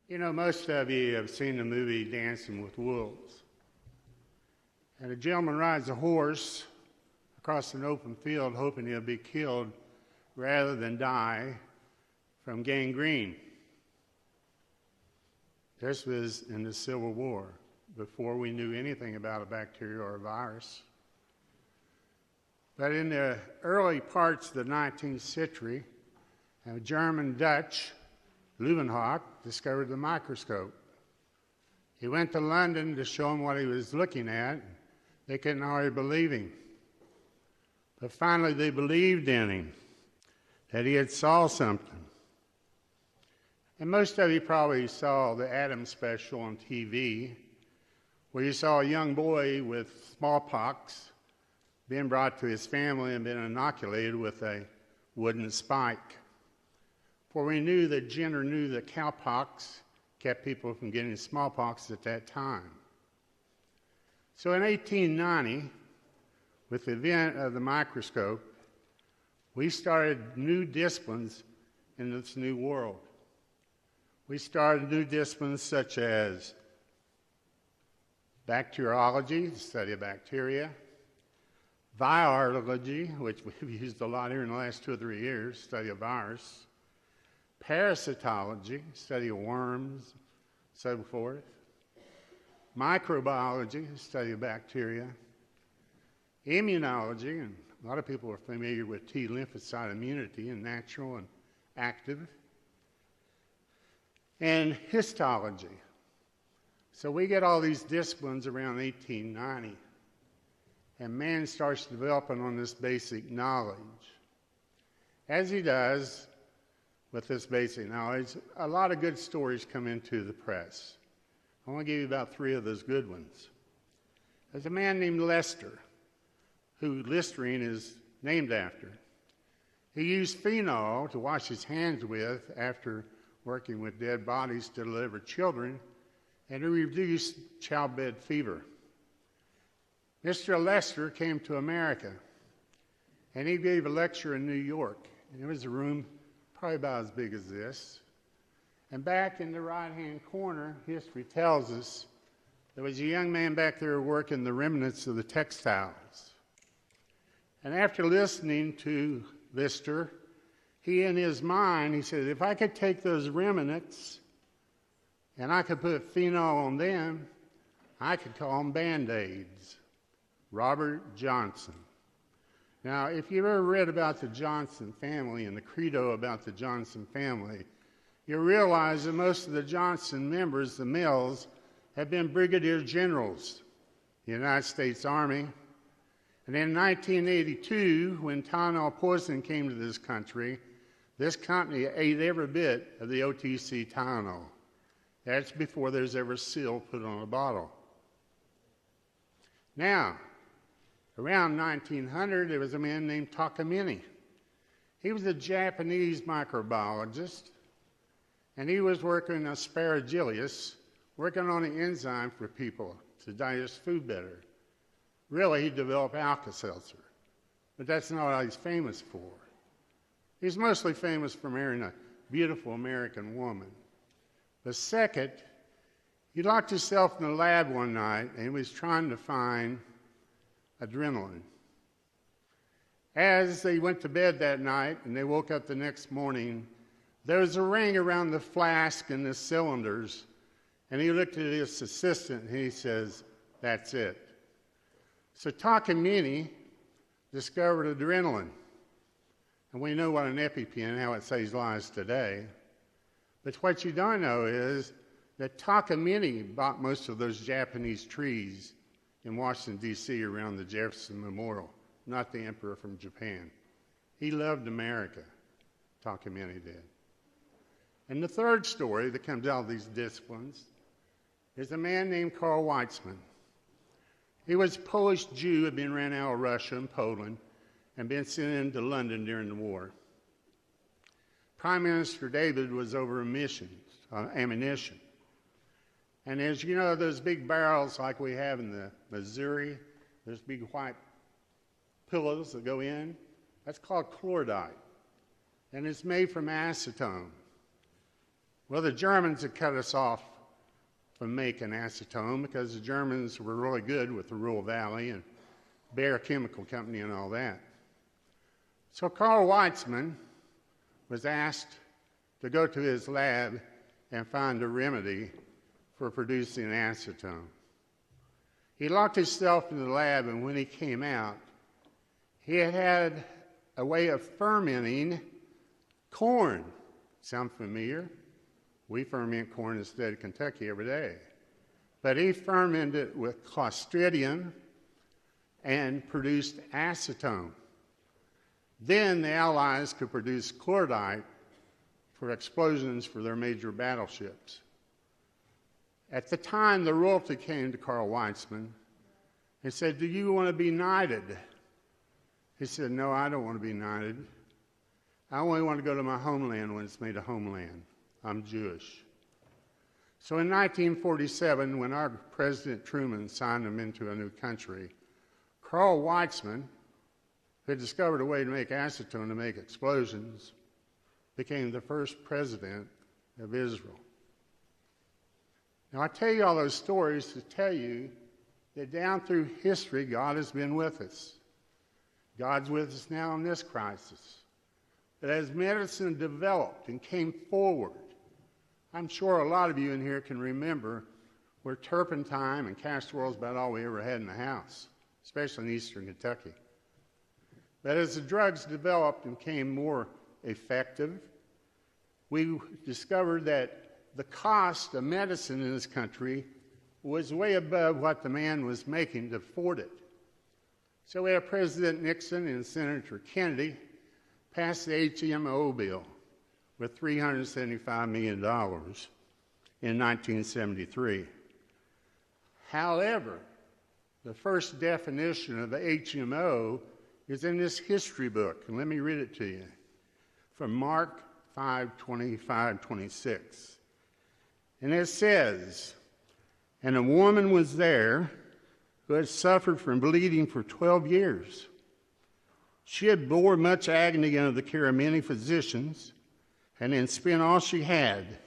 You know, most of you have seen the movie Dancing with Wolves. And a gentleman rides a horse across an open field hoping he'll be killed rather than die from gangrene. This was in the Civil War, before we knew anything about a bacteria or a virus. But in the early parts of the 19th century, a German-Dutch Leeuwenhoek discovered the microscope. He went to London to show him what he was looking at. They couldn't hardly believe him. But finally they believed in him, that he had saw something. And most of you probably saw the Adams special on TV, where you saw a young boy with smallpox being brought to his family and been inoculated with a wooden spike. For we knew that Jenner knew that cowpox kept people from getting smallpox at that time. So in 1890, with the invent of the microscope, we started new disciplines in this new world. We started new disciplines such as bacteriology, the study of bacteria, virology, which we've used a lot here in the last 2 or 3 years, study of virus, parasitology, study of worms, so forth, microbiology, study of bacteria, immunology, and a lot of people are familiar with T lymphocyte immunity and natural and active, and histology. So we get all these disciplines around 1890, and man starts developing on this basic knowledge. As he does with this basic knowledge, a lot of good stories come into the press. I want to give you about 3 of those good ones. There's a man named Lester, who Listerine is named after. He used phenol to wash his hands with after working with dead bodies to deliver children and to reduce childbed fever. Mr. Lester came to America, and he gave a lecture in New York. And it was a room probably about as big as this. And back in the right-hand corner, history tells us, there was a young man back there working the remnants of the textiles. And after listening to Lister, he in his mind, he said, if I could take those remnants and I could put phenol on them, I could call them Band-Aids. Robert Johnson. Now, if you've ever read about the Johnson family and the credo about the Johnson family, you realize that most of the Johnson members, the males, have been brigadier generals in the United States Army. And in 1982, when Tylenol poison came to this country, this company ate every bit of the OTC Tylenol. That's before there's ever a seal put on a bottle. Now, around 1900, there was a man named Takamine. He was a Japanese microbiologist, and he was working aspergillus, working on an enzyme for people to digest food better. Really, he developed Alka-Seltzer, but that's not what he's famous for. He's mostly famous for marrying a beautiful American woman. The second, he locked himself in the lab one night, and he was trying to find adrenaline. As they went to bed that night and they woke up the next morning, there was a ring around the flask and the cylinders, and he looked at his assistant and he says, that's it. So Takamine discovered adrenaline. And we know what an EpiPen, how it saves lives today. But what you don't know is that Takamine bought most of those Japanese trees in Washington, D.C. around the Jefferson Memorial, not the emperor from Japan. He loved America, Takamine did. And the third story that comes out of these disciplines is a man named Karl Weitzman. He was a Polish Jew, had been ran out of Russia and Poland, and been sent into London during the war. Prime Minister David was over ammunition. And as you know, those big barrels like we have in the Missouri, those big white pillows that go in, that's called chlordite. And it's made from acetone. Well, the Germans had cut us off from making acetone because the Germans were really good with the Ruhr Valley and Bayer Chemical Company and all that. So Carl Weitzman was asked to go to his lab and find a remedy for producing acetone. He locked himself in the lab, and when he came out, he had a way of fermenting corn. Sound familiar? We ferment corn in the state of Kentucky every day. But he fermented it with Clostridium and produced acetone. Then the Allies could produce chlordite for explosions for their major battleships. At the time, the royalty came to Carl Weitzman and said, "Do you want to be knighted?" He said, "No, I don't want to be knighted. I only want to go to my homeland when it's made a homeland. I'm Jewish." So in 1947, when our President Truman signed him into a new country, Carl Weitzman, who had discovered a way to make acetone to make explosions, became the first president of Israel. Now, I tell you all those stories to tell you that down through history, God has been with us. God's with us now in this crisis. But as medicine developed and came forward, I'm sure a lot of you in here can remember where turpentine and castor oil is about all we ever had in the house, especially in eastern Kentucky. But as the drugs developed and became more effective, we discovered that the cost of medicine in this country was way above what the man was making to afford it. So we had President Nixon and Senator Kennedy pass the HMO bill with $375 million in 1973. However, the first definition of the HMO is in this history book, and let me read it to you, from Mark 5:25-26. And it says, "And a woman was there who had suffered from bleeding for 12 years. She had bore much agony under the care of many physicians, and then spent all she had,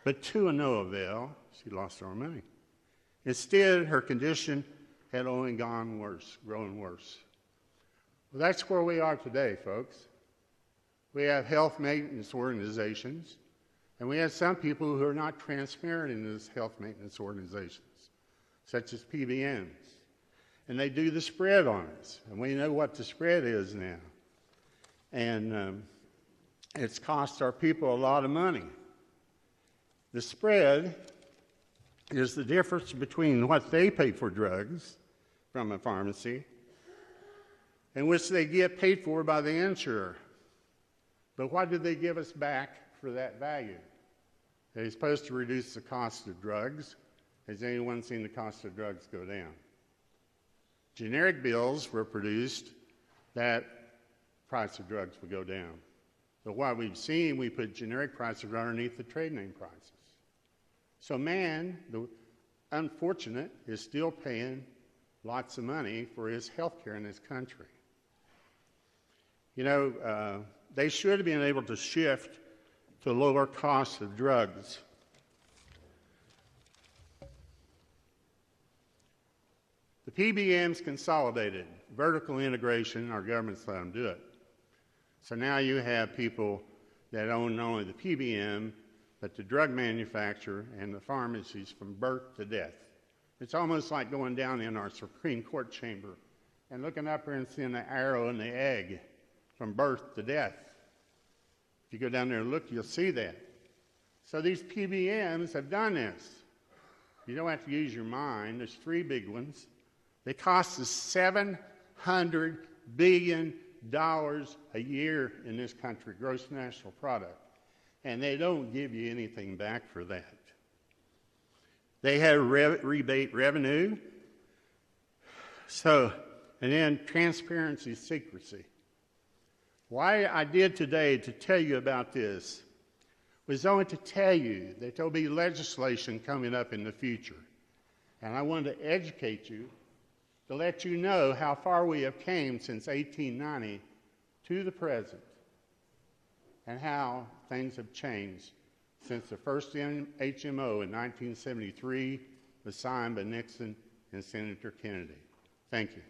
but to no avail." She lost all her money. "Instead, her condition had only grown worse. Well, that's where we are today, folks. We have health maintenance organizations, and we have some people who are not transparent in those health maintenance organizations, such as PBMs. And they do the spread on us, and we know what the spread is now. And it's cost our people a lot of money. The spread is the difference between what they pay for drugs from a pharmacy and which they get paid for by the insurer. But what do they give us back for that value? They're supposed to reduce the cost of drugs. Has anyone seen the cost of drugs go down? Generic bills were produced that price of drugs would go down. But what we've seen, we put generic prices underneath the trade name prices. So man, the unfortunate, is still paying lots of money for his health care in this country. You know, they should have been able to shift to lower costs of drugs. The PBMs consolidated. Vertical integration, our government's let them do it. So now you have people that own not only the PBM, but the drug manufacturer and the pharmacies from birth to death. It's almost like going down in our Supreme Court chamber and looking up there and seeing the arrow and the egg from birth to death. If you go down there and look, you'll see that. So these PBMs have done this. You don't have to use your mind. There's three big ones. They cost us $700 billion a year in this country, gross national product. And they don't give you anything back for that. They have rebate revenue. So, and then transparency, secrecy. Why I did today to tell you about this was only to tell you that there'll be legislation coming up in the future. And I wanted to educate you to let you know how far we have came since 1890 to the present and how things have changed since the first HMO in 1973 was signed by Nixon and Senator Kennedy. Thank you.